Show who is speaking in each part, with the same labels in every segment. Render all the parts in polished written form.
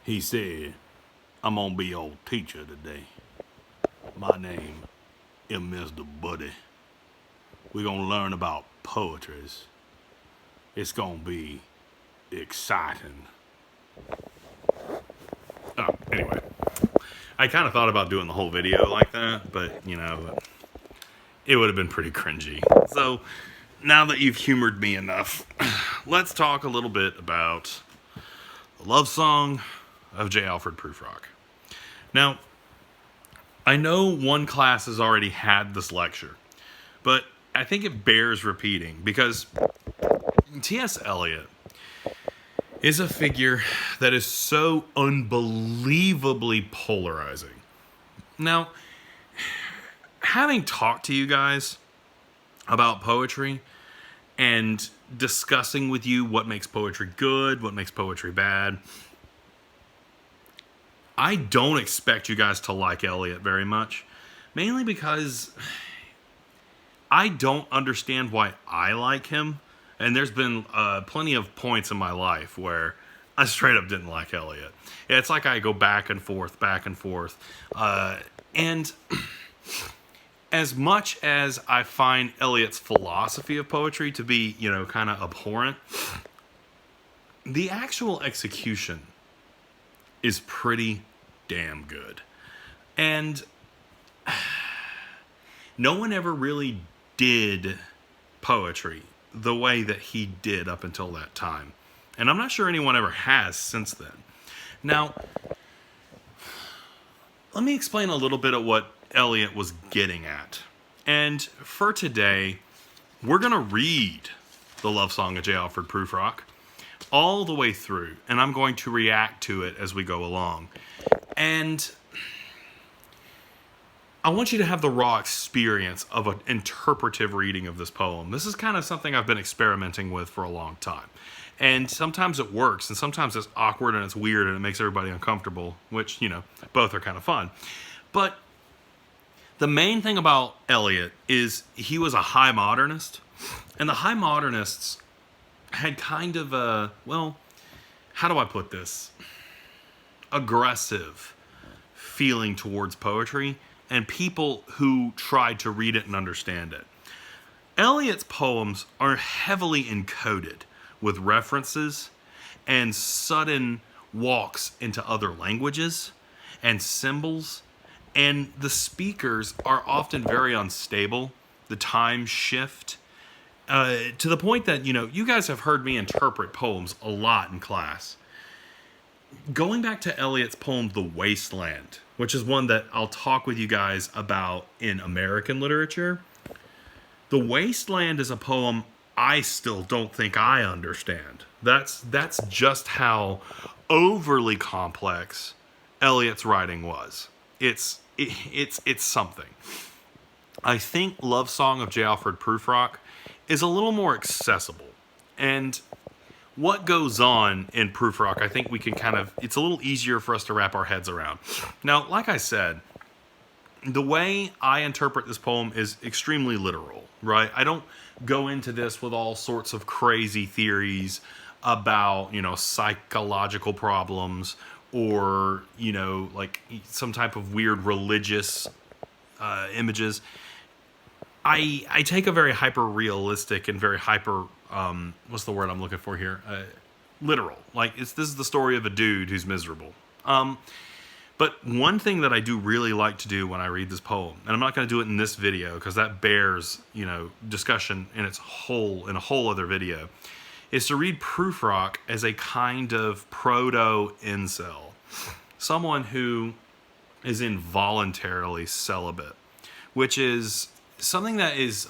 Speaker 1: He said, I'm gonna be your teacher today. My name is Mr. Buddy. We're gonna learn about poetries. It's gonna be exciting. Oh, anyway. I kind of thought about doing the whole video like that, but, it would have been pretty cringy. So, now that you've humored me enough, let's talk a little bit about the love song of J. Alfred Prufrock. Now, I know one class has already had this lecture, but I think it bears repeating because T.S. Eliot is a figure that is so unbelievably polarizing. Now, having talked to you guys about poetry and discussing with you what makes poetry good, what makes poetry bad, I don't expect you guys to like Eliot very much, mainly because I don't understand why I like him. And there's been plenty of points in my life where I straight up didn't like Eliot. It's like I go back and forth. And as much as I find Eliot's philosophy of poetry to be, kind of abhorrent, the actual execution is pretty damn good. And no one ever really did poetry the way that he did up until that time. And I'm not sure anyone ever has since then. Now, let me explain a little bit of what Eliot was getting at. And for today, we're going to read the love song of J. Alfred Prufrock all the way through, and I'm going to react to it as we go along. And I want you to have the raw experience of an interpretive reading of this poem. This is kind of something I've been experimenting with for a long time. And sometimes it works, and sometimes it's awkward and it's weird and it makes everybody uncomfortable, which, both are kind of fun. But the main thing about Eliot is he was a high modernist, and the high modernists had kind of a, how do I put this? Aggressive feeling towards poetry and people who tried to read it and understand it. Eliot's poems are heavily encoded with references and sudden walks into other languages and symbols, and the speakers are often very unstable. The times shift to the point that, you guys have heard me interpret poems a lot in class. Going back to Eliot's poem, The Wasteland, which is one that I'll talk with you guys about in American literature. The Wasteland is a poem I still don't think I understand. That's just how overly complex Eliot's writing was. It's something. I think Love Song of J. Alfred Prufrock is a little more accessible. And what goes on in Prufrock, I think we can it's a little easier for us to wrap our heads around. Now, like I said, the way I interpret this poem is extremely literal, right? I don't go into this with all sorts of crazy theories about, psychological problems or, like some type of weird religious images. I take a very hyper-realistic and very hyper, what's the word I'm looking for here? Literal. Like, this is the story of a dude who's miserable. But one thing that I do really like to do when I read this poem, and I'm not going to do it in this video because that bears, discussion in a whole other video, is to read Prufrock as a kind of proto-incel. Someone who is involuntarily celibate, which is something that is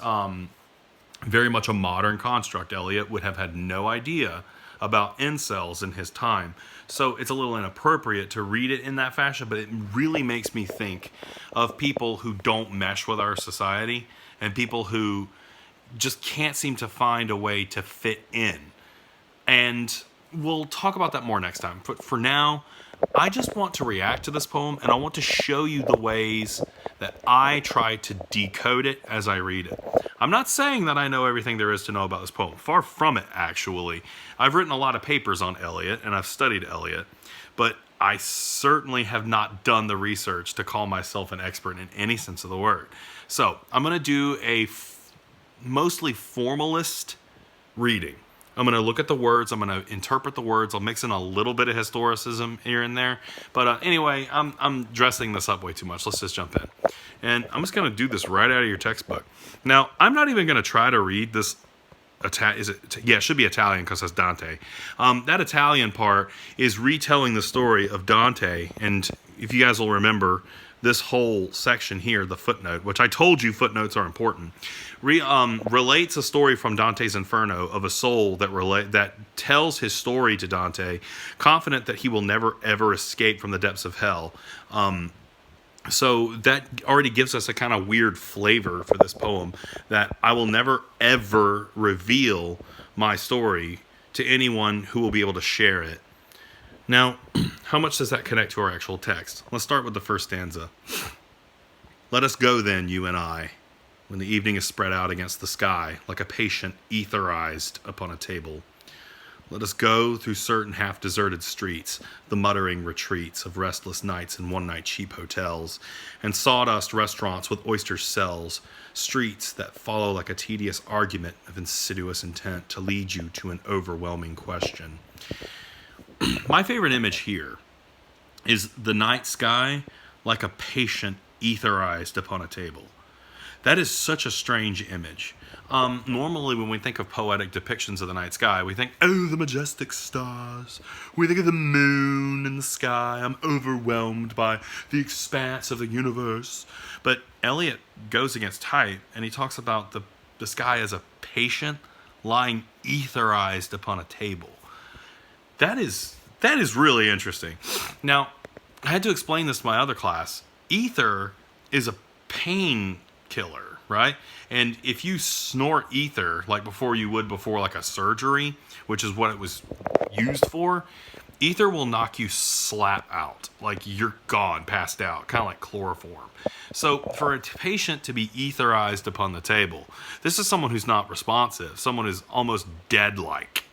Speaker 1: very much a modern construct. Eliot would have had no idea about incels in his time. So it's a little inappropriate to read it in that fashion, but it really makes me think of people who don't mesh with our society and people who just can't seem to find a way to fit in. And we'll talk about that more next time. But for now, I just want to react to this poem, and I want to show you the ways that I try to decode it as I read it. I'm not saying that I know everything there is to know about this poem. Far from it, actually. I've written a lot of papers on Eliot, and I've studied Eliot. But I certainly have not done the research to call myself an expert in any sense of the word. So I'm going to do a mostly formalist reading. I'm going to look at the words. I'm going to interpret the words. I'll mix in a little bit of historicism here and there. But anyway, I'm dressing this up way too much. Let's just jump in. And I'm just going to do this right out of your textbook. Now, I'm not even going to try to read this. It should be Italian because it's Dante. That Italian part is retelling the story of Dante. And if you guys will remember, this whole section here, the footnote, which I told you footnotes are important, relates a story from Dante's Inferno of a soul that tells his story to Dante, confident that he will never ever escape from the depths of hell. So that already gives us a kind of weird flavor for this poem, that I will never ever reveal my story to anyone who will be able to share it. Now, how much does that connect to our actual text? Let's start with the first stanza. Let us go then, you and I, when the evening is spread out against the sky, like a patient etherized upon a table. Let us go through certain half-deserted streets, the muttering retreats of restless nights in one-night cheap hotels, and sawdust restaurants with oyster cells, streets that follow like a tedious argument of insidious intent to lead you to an overwhelming question. My favorite image here is the night sky like a patient etherized upon a table. That is such a strange image. Normally when we think of poetic depictions of the night sky, we think, oh, the majestic stars. We think of the moon in the sky. I'm overwhelmed by the expanse of the universe. But Eliot goes against type, and he talks about the sky as a patient lying etherized upon a table. That is really interesting. Now, I had to explain this to my other class. Ether is a pain killer, right? And if you snort ether, like before like a surgery, which is what it was used for, ether will knock you slap out. Like you're gone, passed out, kind of like chloroform. So for a patient to be etherized upon the table, this is someone who's not responsive, someone who's almost dead-like.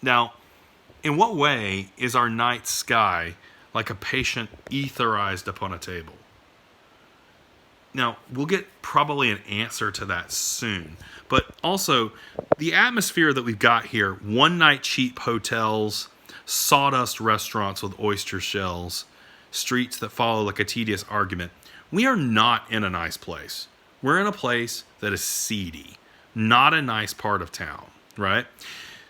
Speaker 1: Now, in what way is our night sky like a patient etherized upon a table? Now, we'll get probably an answer to that soon. But also, the atmosphere that we've got here, one-night cheap hotels, sawdust restaurants with oyster shells, streets that follow like a tedious argument. We are not in a nice place. We're in a place that is seedy, not a nice part of town, right?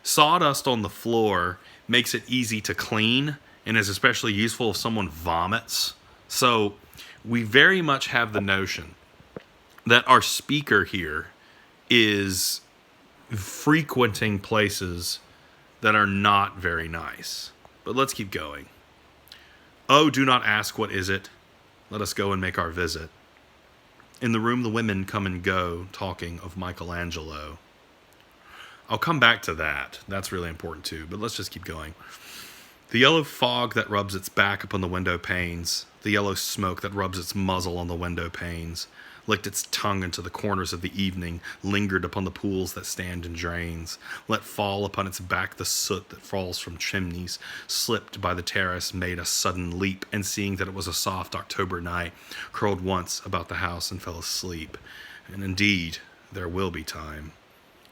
Speaker 1: Sawdust on the floor makes it easy to clean and is especially useful if someone vomits. So we very much have the notion that our speaker here is frequenting places that are not very nice. But let's keep going. Oh, do not ask what is it. Let us go and make our visit. In the room the women come and go, talking of Michelangelo. I'll come back to that. That's really important too, but let's just keep going. The yellow fog that rubs its back upon the window panes, the yellow smoke that rubs its muzzle on the window panes, licked its tongue into the corners of the evening, lingered upon the pools that stand in drains, let fall upon its back the soot that falls from chimneys, slipped by the terrace, made a sudden leap, and seeing that it was a soft October night, curled once about the house and fell asleep. And indeed, there will be time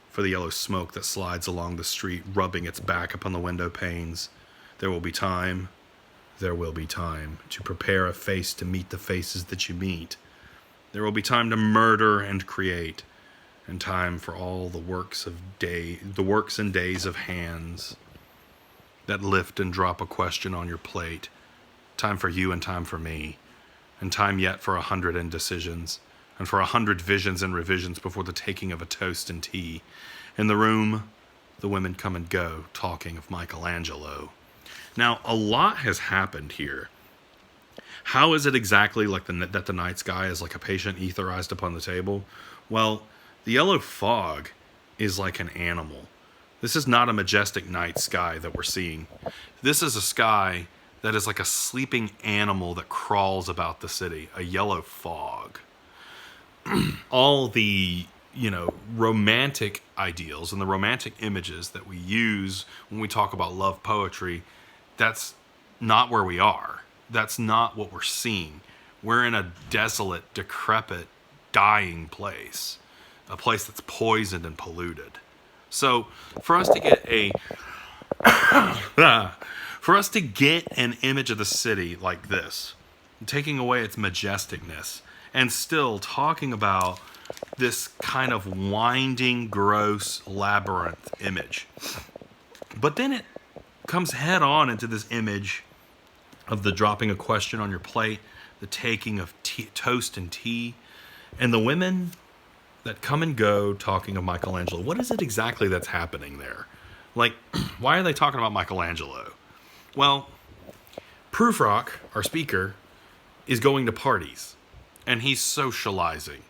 Speaker 1: for the yellow smoke that slides along the street, rubbing its back upon the window panes. There will be time to prepare a face to meet the faces that you meet. There will be time to murder and create, and time for all the works and days of hands that lift and drop a question on your plate. Time for you and time for me, and time yet for 100 indecisions, and for 100 visions and revisions before the taking of a toast and tea. In the room, the women come and go, talking of Michelangelo. Now, a lot has happened here. How is it exactly like that the night sky is like a patient etherized upon the table? Well, the yellow fog is like an animal. This is not a majestic night sky that we're seeing. This is a sky that is like a sleeping animal that crawls about the city, a yellow fog. All the, romantic ideals and the romantic images that we use when we talk about love poetry, that's not where we are. That's not what we're seeing. We're in a desolate, decrepit, dying place. A place that's poisoned and polluted. So for us to get an image of the city like this, taking away its majesticness, and still talking about this kind of winding, gross labyrinth image. But then it comes head on into this image of the dropping a question on your plate, the taking of toast and tea, and the women that come and go talking of Michelangelo. What is it exactly that's happening there? Like, why are they talking about Michelangelo? Well, Prufrock, our speaker, is going to parties, and he's socializing.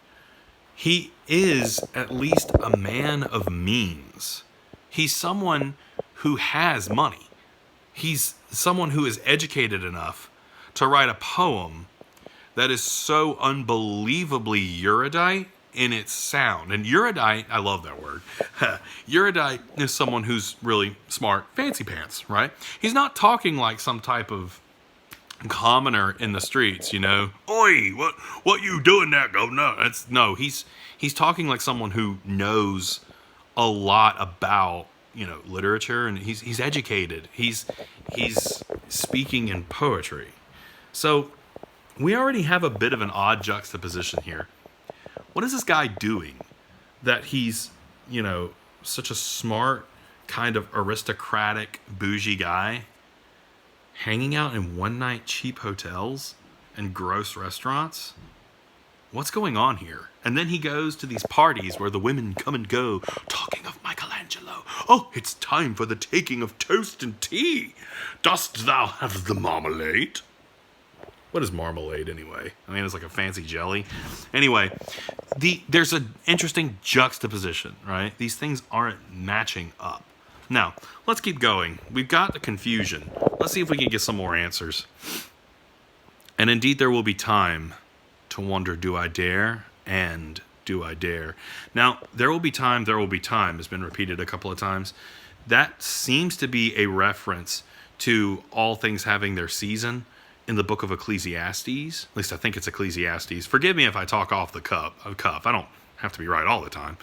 Speaker 1: He is at least a man of means. He's someone who has money. He's someone who is educated enough to write a poem that is so unbelievably erudite in its sound. And erudite, I love that word. Erudite is someone who's really smart, fancy pants, right? He's not talking like some type of commoner in the streets, you know. Oi, what you doing there, governor? He's talking like someone who knows a lot about, you know, literature, and he's educated. He's speaking in poetry. So we already have a bit of an odd juxtaposition here. What is this guy doing that he's, you know, such a smart, kind of aristocratic, bougie guy, hanging out in one-night cheap hotels and gross restaurants? What's going on here? And then he goes to these parties where the women come and go, talking of Michelangelo. Oh, it's time for the taking of toast and tea. Dost thou have the marmalade? What is marmalade anyway? I mean, it's like a fancy jelly. Anyway, there's an interesting juxtaposition, right? These things aren't matching up. Now, let's keep going. We've got the confusion. Let's see if we can get some more answers. And indeed, there will be time to wonder, do I dare? And do I dare? Now, there will be time has been repeated a couple of times. That seems to be a reference to all things having their season in the book of Ecclesiastes. At least I think it's Ecclesiastes. Forgive me if I talk off the cuff. I don't have to be right all the time.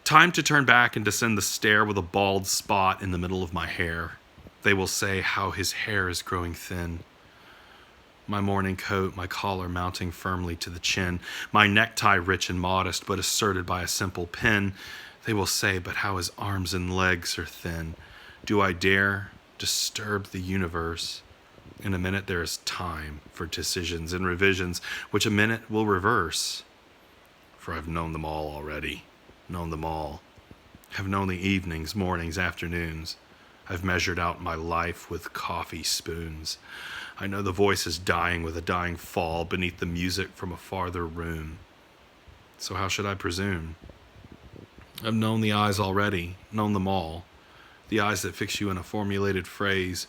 Speaker 1: Time to turn back and descend the stair with a bald spot in the middle of my hair. They will say how his hair is growing thin. My morning coat, my collar mounting firmly to the chin, my necktie rich and modest, but asserted by a simple pin. They will say, but how his arms and legs are thin. Do I dare disturb the universe? In a minute there is time for decisions and revisions, which a minute will reverse. For I've known them all already, known them all. Have known the evenings, mornings, afternoons. I've measured out my life with coffee spoons. I know the voice is dying with a dying fall beneath the music from a farther room. So how should I presume? I've known the eyes already, known them all. The eyes that fix you in a formulated phrase.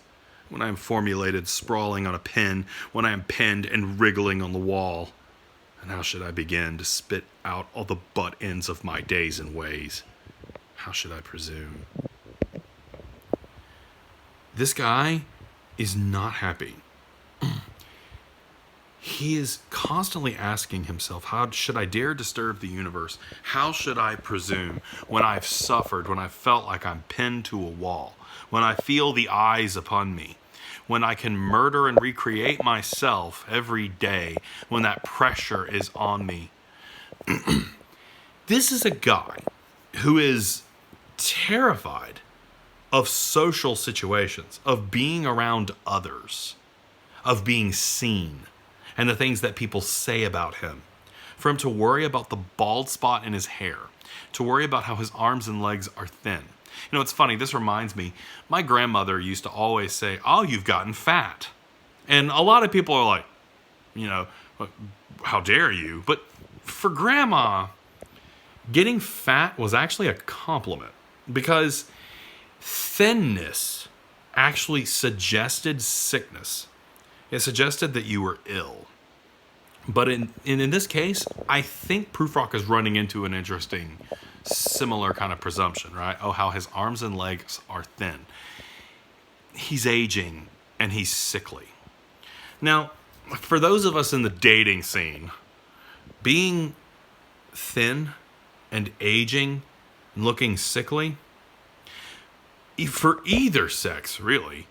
Speaker 1: When I am formulated, sprawling on a pen, when I am penned and wriggling on the wall. And how should I begin to spit out all the butt ends of my days and ways? How should I presume? This guy is not happy. He is constantly asking himself, how should I dare disturb the universe? How should I presume when I've suffered, when I've felt like I'm pinned to a wall, when I feel the eyes upon me, when I can murder and recreate myself every day, when that pressure is on me? This is a guy who is terrified of social situations, of being around others, of being seen, and the things that people say about him. For him to worry about the bald spot in his hair, to worry about how his arms and legs are thin. You know, it's funny, this reminds me, my grandmother used to always say, oh, you've gotten fat. And a lot of people are like, you know, how dare you? But for Grandma, getting fat was actually a compliment, because thinness actually suggested sickness. It suggested that you were ill. But in this case, I think Prufrock is running into an interesting, similar kind of presumption, right? Oh, how his arms and legs are thin. He's aging, and he's sickly. Now, for those of us in the dating scene, being thin and aging and looking sickly, for either sex, really,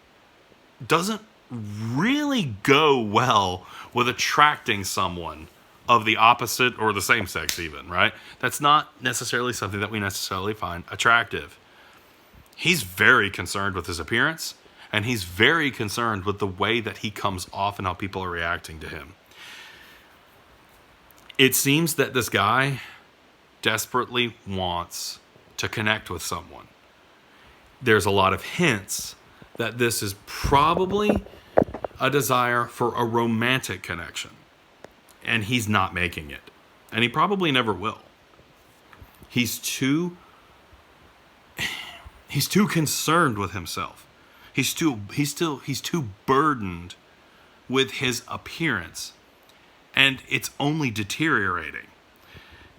Speaker 1: doesn't really go well with attracting someone of the opposite or the same sex even, right? That's not necessarily something that we necessarily find attractive. He's very concerned with his appearance, and he's very concerned with the way that he comes off and how people are reacting to him. It seems that this guy desperately wants to connect with someone. There's a lot of hints that this is probably a desire for a romantic connection. And he's not making it. And he probably never will. He's too concerned with himself. He's too burdened with his appearance. And it's only deteriorating.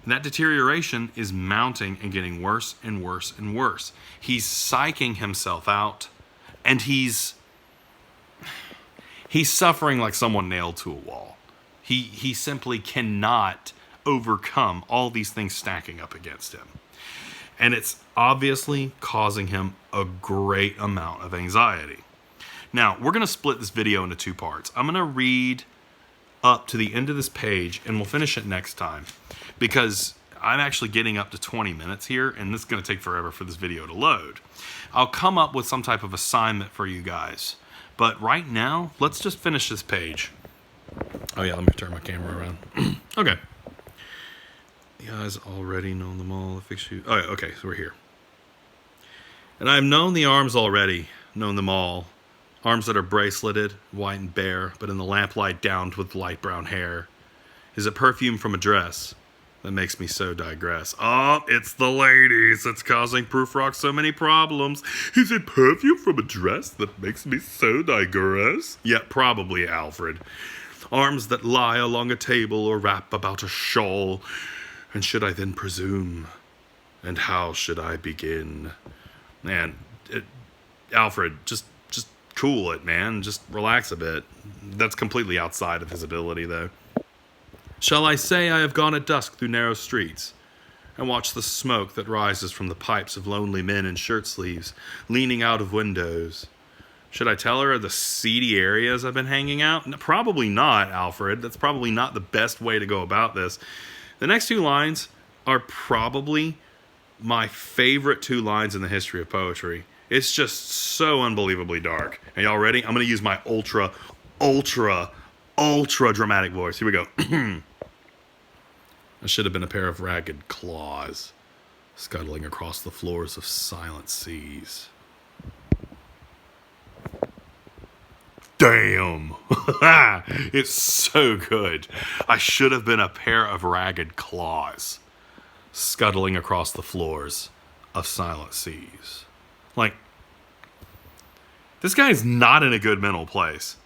Speaker 1: And that deterioration is mounting and getting worse and worse and worse. He's psyching himself out, and he's suffering like someone nailed to a wall. He simply cannot overcome all these things stacking up against him. And it's obviously causing him a great amount of anxiety. Now, we're going to split this video into two parts. I'm going to read up to the end of this page, and we'll finish it next time, because I'm actually getting up to 20 minutes here, and this is going to take forever for this video to load. I'll come up with some type of assignment for you guys, but right now, let's just finish this page. Oh yeah, let me turn my camera around. Okay. The eyes already known them all. Fix you. Oh yeah, okay, so we're here. And I've known the arms already, known them all. Arms that are braceleted, white and bare, but in the lamplight downed with light brown hair. Is it perfume from a dress that makes me so digress? Oh, it's the ladies that's causing Prufrock so many problems. Is it perfume from a dress that makes me so digress? Yeah, probably, Alfred. Arms that lie along a table or wrap about a shawl. And should I then presume? And how should I begin? Man, Alfred, just cool it, man. Just relax a bit. That's completely outside of his ability, though. Shall I say I have gone at dusk through narrow streets and watched the smoke that rises from the pipes of lonely men in shirt sleeves leaning out of windows? Should I tell her of the seedy areas I've been hanging out? No, probably not, Alfred. That's probably not the best way to go about this. The next two lines are probably my favorite two lines in the history of poetry. It's just so unbelievably dark. Are y'all ready? I'm going to use my ultra dramatic voice. Here we go. I should have been a pair of ragged claws scuttling across the floors of silent seas. Damn. It's so good. I should have been a pair of ragged claws scuttling across the floors of silent seas. Like, this guy is not in a good mental place.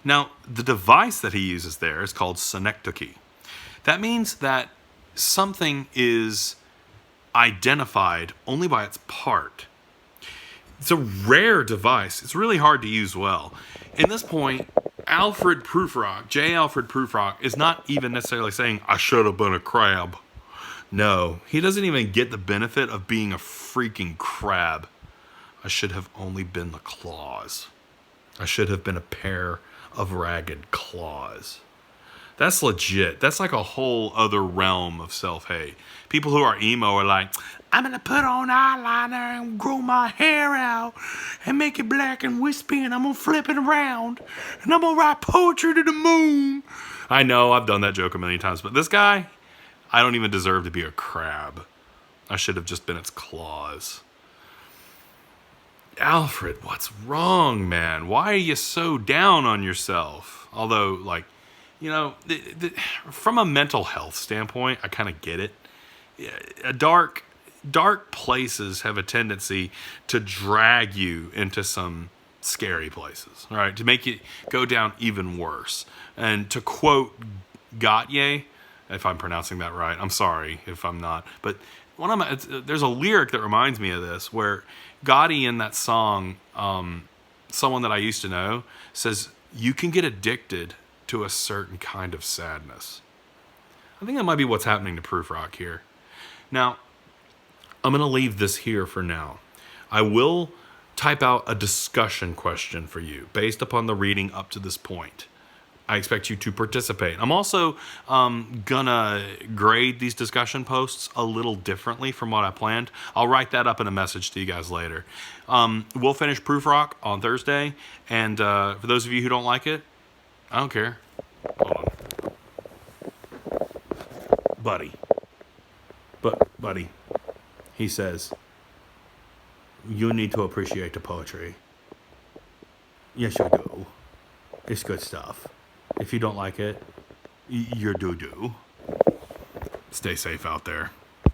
Speaker 1: Now, the device that he uses there is called synecdoche. That means that something is identified only by its part. It's a rare device. It's really hard to use well. In this point, Alfred Prufrock, J. Alfred Prufrock, is not even necessarily saying, I should have been a crab. No, he doesn't even get the benefit of being a freaking crab. I should have only been the claws. I should have been a pair of ragged claws. That's legit. That's like a whole other realm of self-hate. People who are emo are like, I'm going to put on eyeliner and grow my hair out and make it black and wispy, and I'm going to flip it around and I'm going to write poetry to the moon. I know, I've done that joke a million times, but this guy, I don't even deserve to be a crab. I should have just been its claws. Alfred, what's wrong, man? Why are you so down on yourself? Although, like, you know, from a mental health standpoint, I kind of get it. Dark places have a tendency to drag you into some scary places, right? To make it go down even worse. And to quote Gautier, if I'm pronouncing that right, I'm sorry if I'm not, but there's a lyric that reminds me of this, where Gotti in that song someone that I used to know says you can get addicted to a certain kind of sadness. I think that might be what's happening to Prufrock here. Now, I'm going to leave this here for now. I will type out a discussion question for you based upon the reading up to this point. I expect you to participate. I'm also gonna grade these discussion posts a little differently from what I planned. I'll write that up in a message to you guys later. We'll finish Prufrock on Thursday, and for those of you who don't like it, I don't care. Hold on. Buddy, he says, you need to appreciate the poetry. Yes, you do. It's good stuff. If you don't like it, you're doo-doo. Stay safe out there.